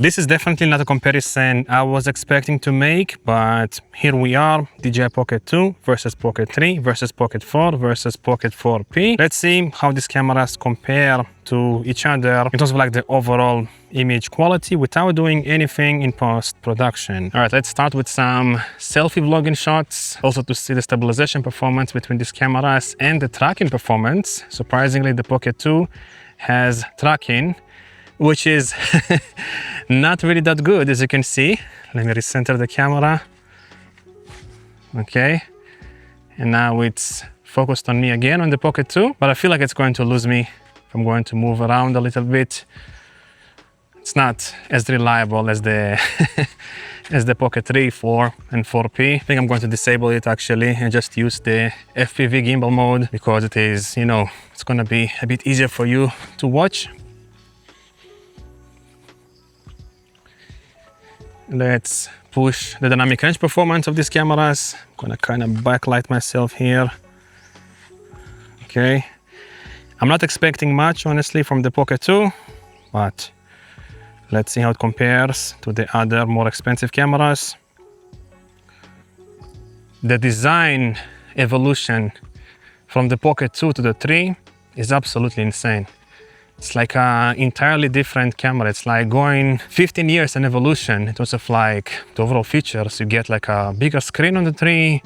This is definitely not a comparison I was expecting to make, but here we are, DJI Pocket 2 versus Pocket 3 versus Pocket 4 versus Pocket 4P. Let's see how these cameras compare to each other in terms of like the overall image quality without doing anything in post-production. All right, let's start with some selfie vlogging shots, also to see the stabilization performance between these cameras and the tracking performance. Surprisingly, the Pocket 2 has tracking, which is not really that good, as you can see. Let me recenter the camera. Okay, and now it's focused on me again on the Pocket 2, but I feel like it's going to lose me if I'm going to move around a little bit. It's not as reliable as the as the Pocket 3, 4, and 4P. I think I'm going to disable it actually and just use the FPV gimbal mode because it is, you know, it's going to be a bit easier for you to watch. Let's push the dynamic range performance of these cameras. I'm gonna kind of backlight myself here. Okay. I'm not expecting much, honestly, from the Pocket 2, but let's see how it compares to the other more expensive cameras. The design evolution from the Pocket 2 to the 3 is absolutely insane. It's like an entirely different camera. It's like going 15 years in evolution in terms of like the overall features. You get like a bigger screen on the 3,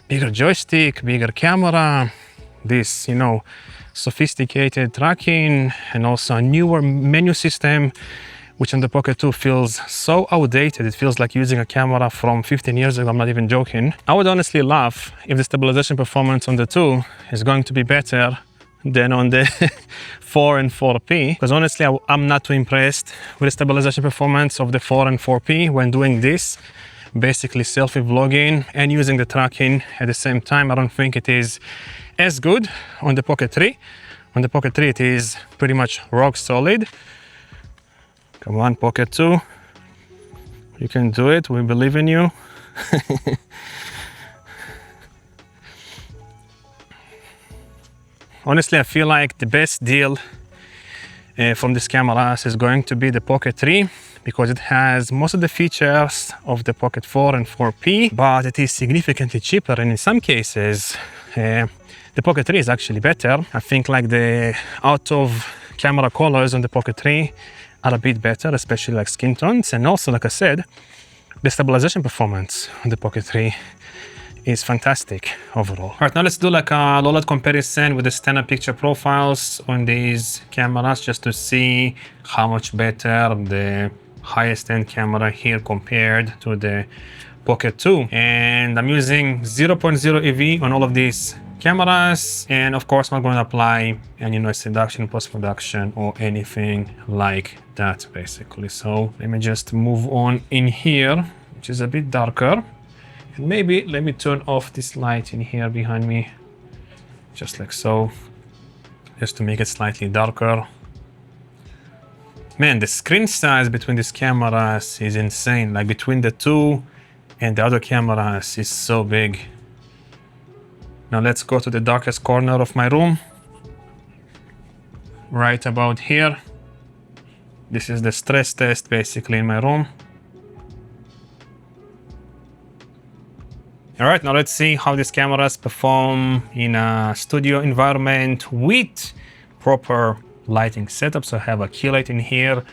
bigger joystick, bigger camera, this, you know, sophisticated tracking, and also a newer menu system, which on the Pocket 2 feels so outdated. It feels like using a camera from 15 years ago. I'm not even joking. I would honestly laugh if the stabilization performance on the 2 is going to be better than on the 4 and 4P, because honestly I'm not too impressed with the stabilization performance of the 4 and 4P when doing this, basically selfie vlogging and using the tracking at the same time. I don't think it is as good on the Pocket 3. On the Pocket 3 it is pretty much rock solid. Come on, Pocket 2, you can do it, we believe in you. Honestly, I feel like the best deal from these cameras is going to be the Pocket 3 because it has most of the features of the Pocket 4 and 4P, but it is significantly cheaper, and in some cases the Pocket 3 is actually better. I think like the out of camera colors on the Pocket 3 are a bit better, especially like skin tones, and also, like I said, the stabilization performance on the Pocket 3 is fantastic overall. All right, now let's do like a low light comparison with the standard picture profiles on these cameras just to see how much better the highest end camera here compared to the Pocket 2. And I'm using 0.0 EV on all of these cameras, and of course I'm not going to apply any noise reduction, post-production, or anything like that basically. So let me just move on in here, which is a bit darker. And maybe let me turn off this light in here behind me, just like so, just to make it slightly darker. Man, the screen size between these cameras is insane. Like between the 2 and the other cameras is so big. Now let's go to the darkest corner of my room, right about here. This is the stress test basically in my room. All right, now let's see how these cameras perform in a studio environment with proper lighting setup. So I have a key light in here,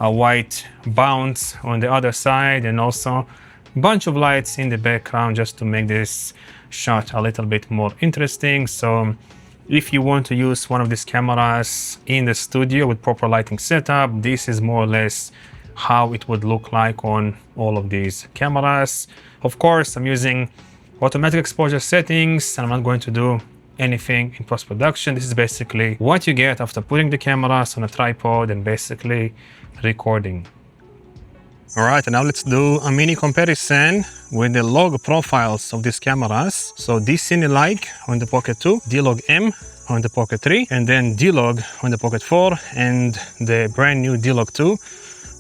a white bounce on the other side, and also a bunch of lights in the background just to make this shot a little bit more interesting. So if you want to use one of these cameras in the studio with proper lighting setup, this is more or less how it would look like on all of these cameras. Of course, I'm using automatic exposure settings, and I'm not going to do anything in post-production. This is basically what you get after putting the cameras on a tripod and basically recording. All right, and now let's do a mini comparison with the log profiles of these cameras. So D-Cinelike on the Pocket 2, D-Log M on the Pocket 3, and then D-Log on the Pocket 4, and the brand new D-Log 2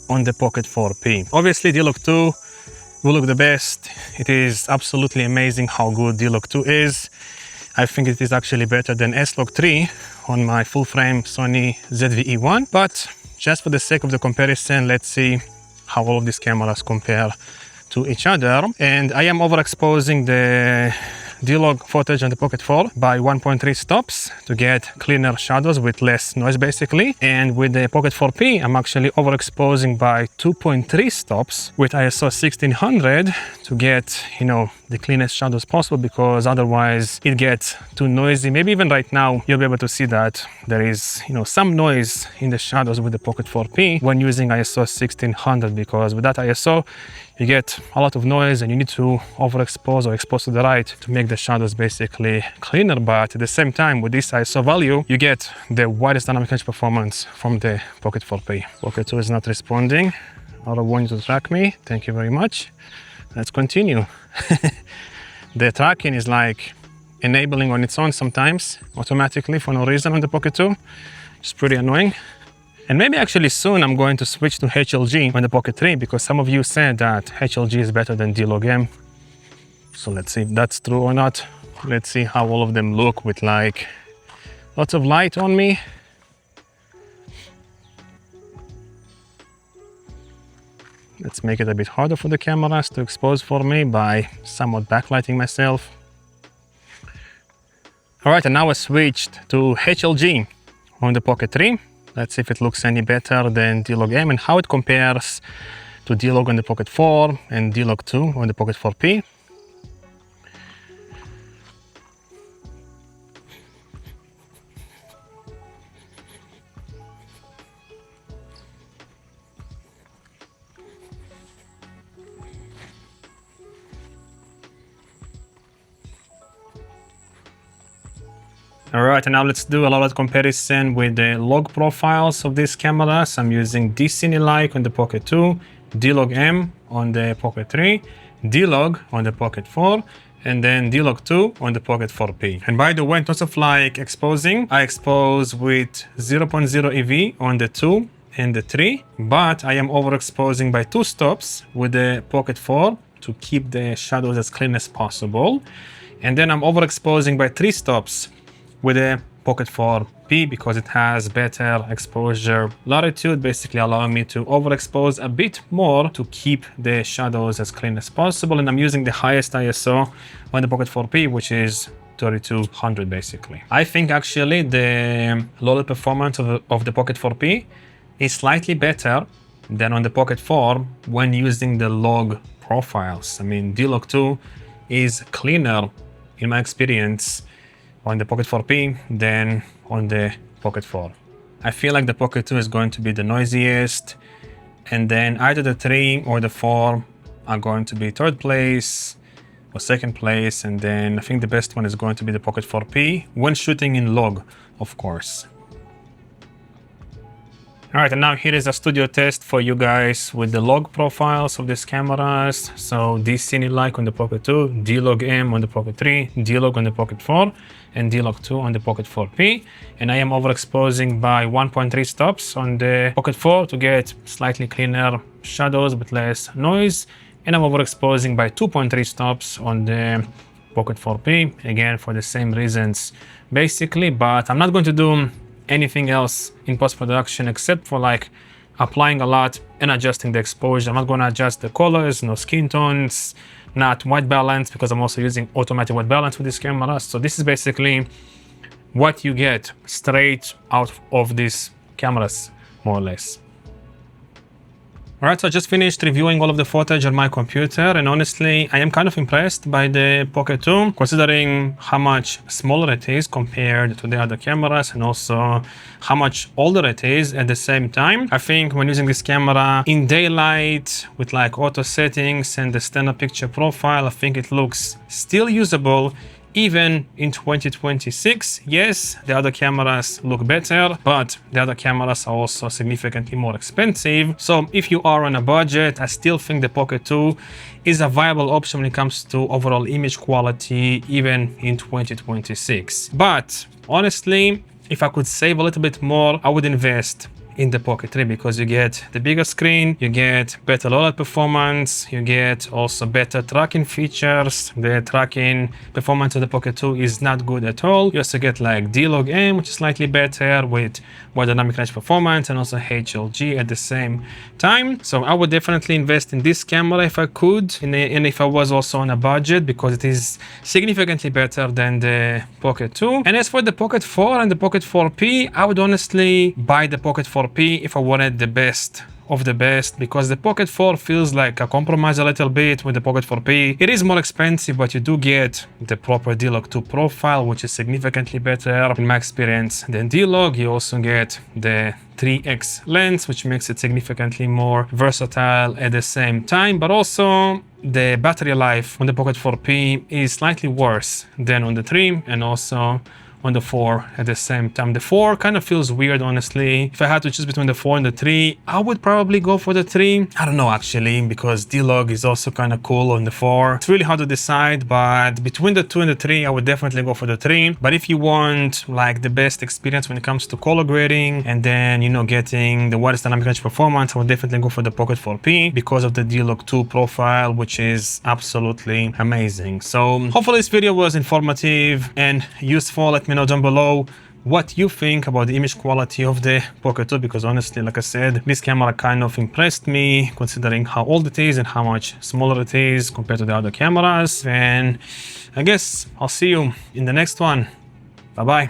on the Pocket 4P. Obviously, D-Log 2 will look the best. It is absolutely amazing how good D-Log 2 is. I think it is actually better than S-Log 3 on my full-frame Sony ZV-E1, but just for the sake of the comparison, let's see how all of these cameras compare to each other. And I am overexposing the D-Log footage on the Pocket 4 by 1.3 stops to get cleaner shadows with less noise basically. And with the Pocket 4P, I'm actually overexposing by 2.3 stops with ISO 1600 to get, you know, the cleanest shadows possible, because otherwise it gets too noisy. Maybe even right now you'll be able to see that there is, you know, some noise in the shadows with the Pocket 4P when using ISO 1600, because with that ISO you get a lot of noise and you need to overexpose or expose to the right to make the shadows basically cleaner. But at the same time, with this ISO value, you get the widest dynamic range performance from the Pocket 4P. Pocket 2 is not responding. I don't want you to track me. Thank you very much. Let's continue. The tracking is like enabling on its own sometimes, automatically for no reason on the Pocket 2. It's pretty annoying. And maybe actually soon I'm going to switch to HLG on the Pocket 3, because some of you said that HLG is better than D-Log M. So let's see if that's true or not. Let's see how all of them look with like lots of light on me. Let's make it a bit harder for the cameras to expose for me by somewhat backlighting myself. All right, and now I switched to HLG on the Pocket 3. Let's see if it looks any better than D-Log M and how it compares to D-Log on the Pocket 4 and D-Log 2 on the Pocket 4P. All right, and now let's do a lot of comparison with the log profiles of these cameras. I'm using D-Cinelike on the Pocket 2, D-Log M on the Pocket 3, D-Log on the Pocket 4, and then D-Log 2 on the Pocket 4P. And by the way, in terms of like exposing, I expose with 0.0 EV on the 2 and the 3, but I am overexposing by 2 stops with the Pocket 4 to keep the shadows as clean as possible. And then I'm overexposing by 3 stops with the Pocket 4P because it has better exposure latitude, basically allowing me to overexpose a bit more to keep the shadows as clean as possible. And I'm using the highest ISO on the Pocket 4P, which is 3200 basically. I think actually the loaded performance of the Pocket 4P is slightly better than on the Pocket 4 when using the log profiles. I mean, D-Log 2 is cleaner in my experience on the Pocket 4P than on the Pocket 4. I feel like the Pocket 2 is going to be the noisiest, and then either the 3 or the 4 are going to be third place or second place, and then I think the best one is going to be the Pocket 4P when shooting in log, of course. All right, and now here is a studio test for you guys with the log profiles of these cameras. So D-Cinelike on the Pocket 2, D-Log M on the Pocket 3, D-Log on the Pocket 4, and D-Log 2 on the Pocket 4P. And I am overexposing by 1.3 stops on the Pocket 4 to get slightly cleaner shadows with less noise. And I'm overexposing by 2.3 stops on the Pocket 4P, again for the same reasons basically, but I'm not going to do anything else in post-production except for like applying a lot and adjusting the exposure. I'm not going to adjust the colors, no skin tones, not white balance, because I'm also using automatic white balance with this camera. So this is basically what you get straight out of these cameras, more or less. All right, so I just finished reviewing all of the footage on my computer, and honestly, I am kind of impressed by the Pocket 2, considering how much smaller it is compared to the other cameras, and also how much older it is at the same time. I think when using this camera in daylight with like auto settings and the standard picture profile, I think it looks still usable even in 2026. Yes, the other cameras look better, but the other cameras are also significantly more expensive. So if you are on a budget, I still think the Pocket 2 is a viable option when it comes to overall image quality, even in 2026. But honestly, if I could save a little bit more, I would invest in the Pocket 3 because you get the bigger screen, you get better low light performance, you get also better tracking features. The tracking performance of the Pocket 2 is not good at all. You also get like D-Log aim, which is slightly better with more dynamic range performance, and also HLG at the same time. So I would definitely invest in this camera if I could, and if I was also on a budget, because it is significantly better than the Pocket 2. And as for the Pocket 4 and the Pocket 4P, I would honestly buy the Pocket 4P if I wanted the best of the best, because the Pocket 4 feels like a compromise a little bit with the Pocket 4P. It is more expensive, but you do get the proper D-Log 2 profile, which is significantly better in my experience than D-Log. You also get the 3x lens, which makes it significantly more versatile at the same time, but also the battery life on the Pocket 4P is slightly worse than on the 3 and also on the 4 at the same time. The 4 kind of feels weird, honestly. If I had to choose between the 4 and the 3, I would probably go for the 3. I don't know actually, because D-Log is also kind of cool on the 4. It's really hard to decide, but between the 2 and the 3, I would definitely go for the 3. But if you want like the best experience when it comes to color grading and then, you know, getting the widest dynamic range performance, I would definitely go for the Pocket 4P because of the D-Log 2 profile, which is absolutely amazing. So hopefully this video was informative and useful. Let me know down below what you think about the image quality of the Pocket 2, because honestly, like I said, this camera kind of impressed me considering how old it is and how much smaller it is compared to the other cameras. And I guess I'll see you in the next one. Bye bye.